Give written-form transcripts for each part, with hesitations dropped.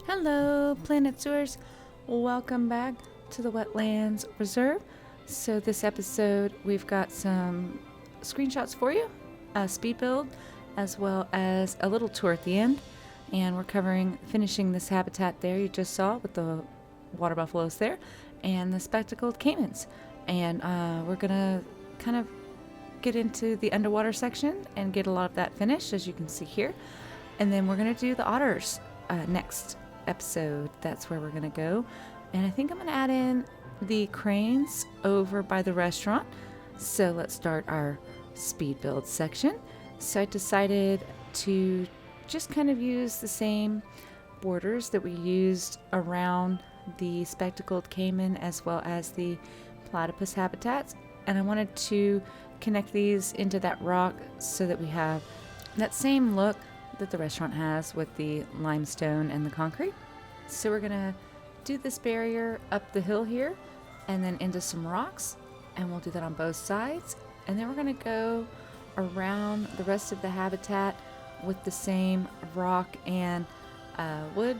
Hello, Planet Sewers. Welcome back to the Wetlands Reserve. So this episode, we've got some screenshots for you, a speed build, as well as a little tour at the end. And we're finishing this habitat there you just saw with the water buffaloes there and the spectacled caimans. And we're going to kind of get into the underwater section and get a lot of that finished, as you can see here. And then we're going to do the otters next episode. That's where we're going to go. And I think I'm going to add in the cranes over by the restaurant. So let's start our speed build section. So I decided to just kind of use the same borders that we used around the spectacled caiman as well as the platypus habitats. And I wanted to connect these into that rock so that we have that same look that the restaurant has with the limestone and the concrete. So we're gonna do this barrier up the hill here and then into some rocks, and we'll do that on both sides. And then we're gonna go around the rest of the habitat with the same rock and wood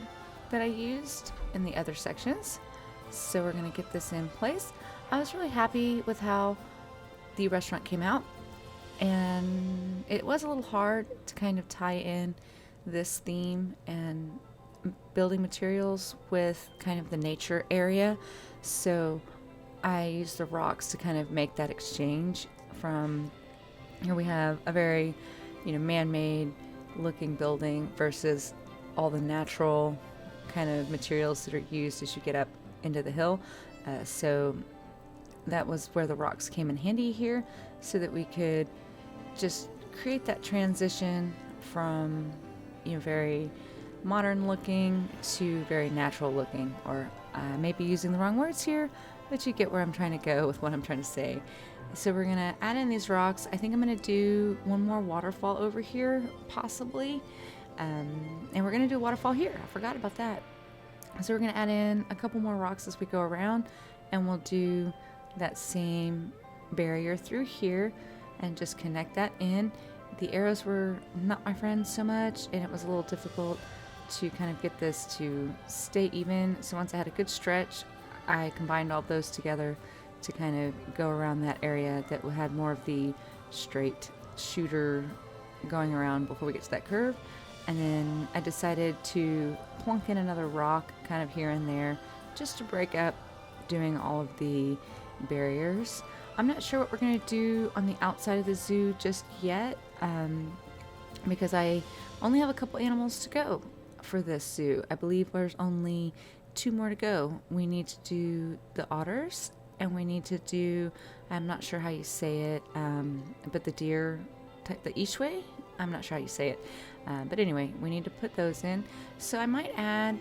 that I used in the other sections. So we're gonna get this in place. I was really happy with how the restaurant came out, and it was a little hard to kind of tie in this theme and building materials with kind of the nature area. So I used the rocks to kind of make that exchange. From here we have a very man-made looking building versus all the natural kind of materials that are used as you get up into the hill. So that was where the rocks came in handy here, so that we could just create that transition from very modern looking to very natural looking. Or I may be using the wrong words here, but you get where I'm trying to go with what I'm trying to say. So we're gonna add in these rocks. I think I'm gonna do one more waterfall over here possibly, and we're gonna do a waterfall here. I forgot about that. So we're gonna add in a couple more rocks as we go around, and we'll do that same barrier through here and just connect that in. The arrows were not my friend so much, and it was a little difficult to kind of get this to stay even. So once I had a good stretch, I combined all those together to kind of go around that area that had more of the straight shooter going around before we get to that curve. And then I decided to plunk in another rock kind of here and there just to break up doing all of the barriers. I'm not sure what we're going to do on the outside of the zoo just yet, because I only have a couple animals to go for this zoo. I believe there's only 2 more to go. We need to do the otters, and we need to do, I'm not sure how you say it, but the deer, the Ishwe? I'm not sure how you say it. But anyway, we need to put those in. So I might add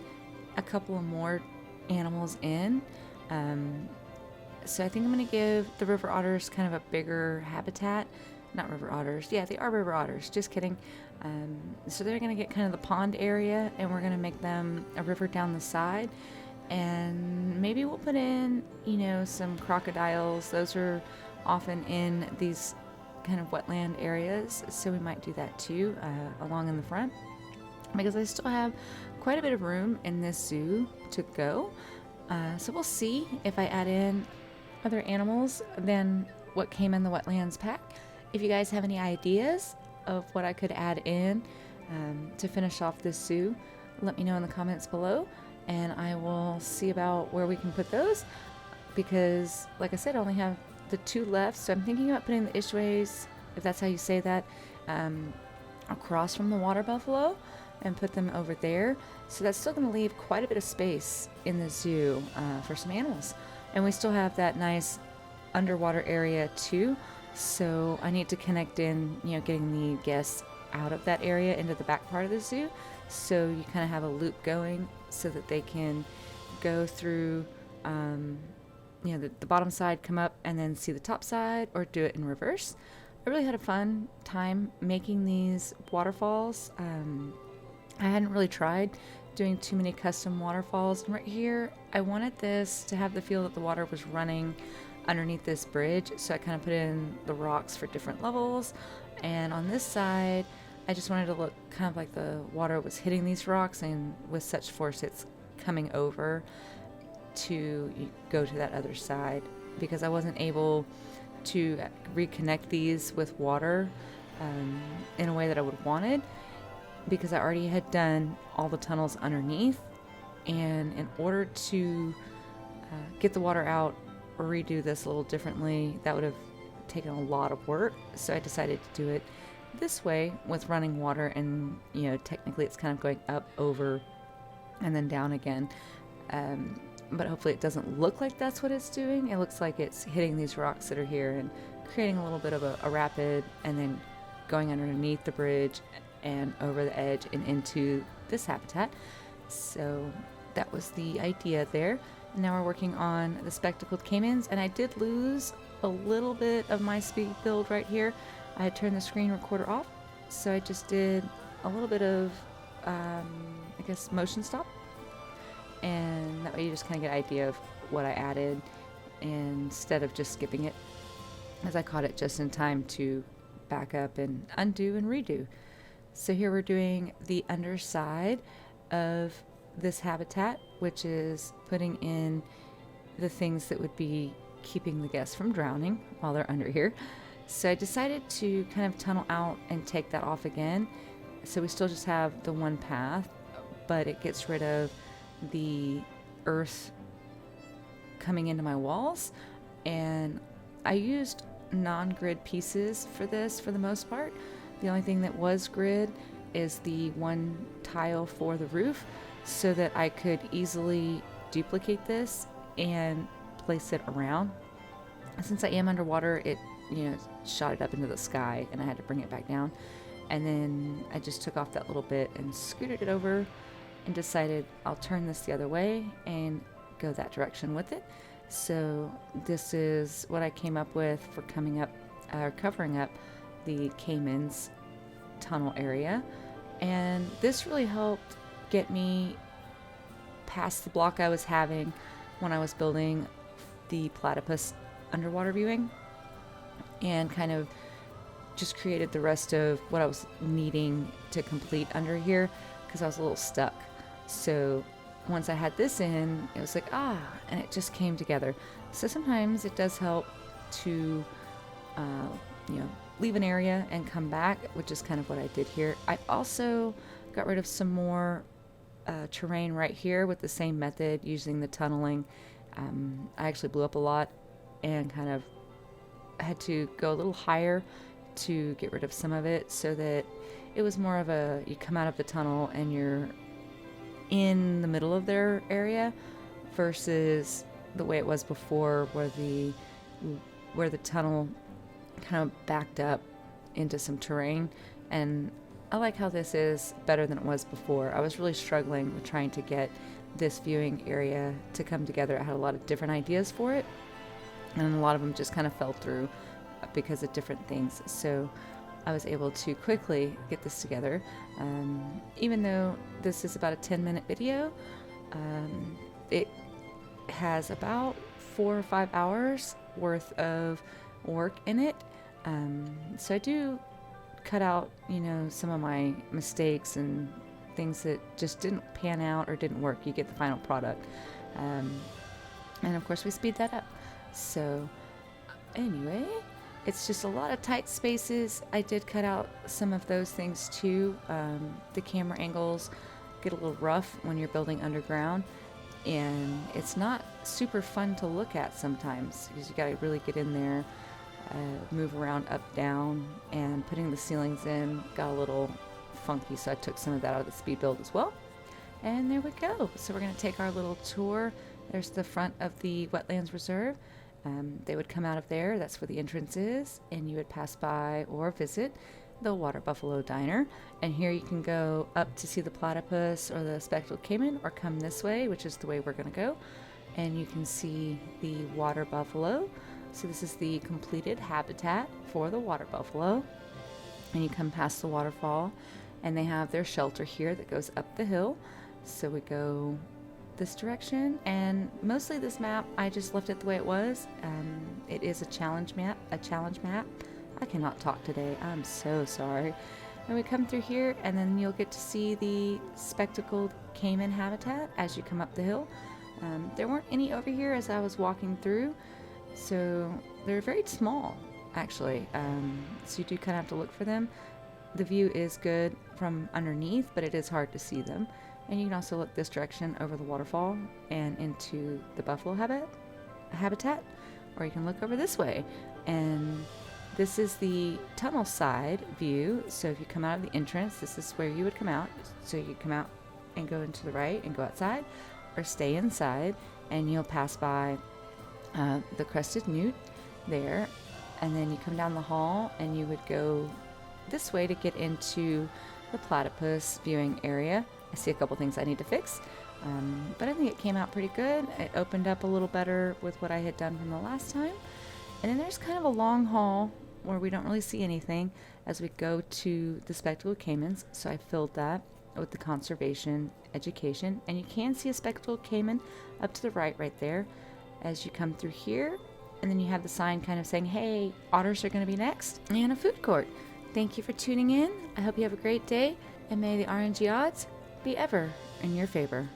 a couple of more animals in. So I think I'm going to give the river otters kind of a bigger habitat. Not river otters. Yeah, they are river otters. Just kidding. So they're going to get kind of the pond area, and we're going to make them a river down the side. And maybe we'll put in, some crocodiles. Those are often in these kind of wetland areas. So we might do that too, along in the front. Because I still have quite a bit of room in this zoo to go. So we'll see if I add in other animals than what came in the Wetlands pack. If you guys have any ideas of what I could add in to finish off this zoo, let me know in the comments below, and I will see about where we can put those. Because, like I said, I only have the 2 left, so I'm thinking about putting the Ishways, if that's how you say that, across from the water buffalo and put them over there. So that's still going to leave quite a bit of space in the zoo for some animals. And we still have that nice underwater area too. So I need to connect in, getting the guests out of that area into the back part of the zoo. So you kind of have a loop going so that they can go through, the bottom side, come up and then see the top side, or do it in reverse. I really had a fun time making these waterfalls. I hadn't really tried doing too many custom waterfalls. And right here, I wanted this to have the feel that the water was running underneath this bridge. So I kind of put in the rocks for different levels. And on this side, I just wanted to look kind of like the water was hitting these rocks, and with such force it's coming over to go to that other side, because I wasn't able to reconnect these with water in a way that I would have wanted, because I already had done all the tunnels underneath, and in order to get the water out or redo this a little differently, that would have taken a lot of work. So I decided to do it this way with running water, and technically it's kind of going up, over, and then down again, but hopefully it doesn't look like that's what it's doing. It looks like it's hitting these rocks that are here and creating a little bit of a rapid, and then going underneath the bridge and over the edge and into this habitat. So that was the idea there. Now we're working on the Spectacled Caimans, and I did lose a little bit of my speed build right here. I had turned the screen recorder off, so I just did a little bit of, motion stop, and that way you just kind of get an idea of what I added instead of just skipping it, as I caught it just in time to back up and undo and redo. So here we're doing the underside of this habitat, which is putting in the things that would be keeping the guests from drowning while they're under here. So I decided to kind of tunnel out and take that off again. So we still just have the one path, but it gets rid of the earth coming into my walls. And I used non-grid pieces for this for the most part. The only thing that was grid is the one tile for the roof, so that I could easily duplicate this and place it around. Since I am underwater, it shot it up into the sky, and I had to bring it back down. And then I just took off that little bit and scooted it over, and decided I'll turn this the other way and go that direction with it. So this is what I came up with for covering up the Caiman's tunnel area. And this really helped get me past the block I was having when I was building the platypus underwater viewing, and kind of just created the rest of what I was needing to complete under here, because I was a little stuck. So once I had this in, it was like, and it just came together. So sometimes it does help to, leave an area and come back, which is kind of what I did here. I also got rid of some more terrain right here with the same method, using the tunneling. I actually blew up a lot and kind of had to go a little higher to get rid of some of it, so that it was more of you come out of the tunnel and you're in the middle of their area, versus the way it was before, where the tunnel kind of backed up into some terrain. And I like how this is better than it was before. I was really struggling with trying to get this viewing area to come together. I had a lot of different ideas for it, and a lot of them just kind of fell through because of different things. So I was able to quickly get this together. Even though this is about a 10-minute video, it has about 4 or 5 hours worth of work in it. So I do cut out, some of my mistakes and things that just didn't pan out or didn't work. You get the final product. And of course we speed that up. So anyway, it's just a lot of tight spaces. I did cut out some of those things too. The camera angles get a little rough when you're building underground, and it's not super fun to look at sometimes, because you gotta really get in there, move around up, down, and putting the ceilings in got a little funky, so I took some of that out of the speed build as well. And there we go. So we're gonna take our little tour. There's the front of the Wetlands Reserve. They would come out of there. That's where the entrance is, and you would pass by or visit the Water Buffalo Diner. And here you can go up to see the platypus or the spectacled caiman, or come this way, which is the way we're going to go, and you can see the water buffalo. So this is the completed habitat for the water buffalo, and you come past the waterfall, and they have their shelter here that goes up the hill. So we go this direction, and mostly this map I just left it the way it was. It is a challenge map. I cannot talk today, I'm so sorry. And we come through here, and then you'll get to see the Spectacled Caiman habitat as you come up the hill. There weren't any over here as I was walking through, so they're very small, actually. So you do kind of have to look for them. The view is good from underneath, but it is hard to see them. And you can also look this direction over the waterfall and into the buffalo habitat, or you can look over this way. And this is the tunnel side view. So if you come out of the entrance, this is where you would come out. So you come out and go into the right and go outside, or stay inside, and you'll pass by the crested newt there. And then you come down the hall and you would go this way to get into the platypus viewing area. I see a couple things I need to fix, but I think it came out pretty good. It opened up a little better with what I had done from the last time. And then there's kind of a long hall where we don't really see anything as we go to the Spectacled Caimans. So I filled that with the conservation education, and you can see a Spectacled Caiman up to the right there as you come through here. And then you have the sign kind of saying, hey, otters are going to be next, and a food court. Thank you for tuning in. I hope you have a great day, and may the RNG odds be ever in your favor.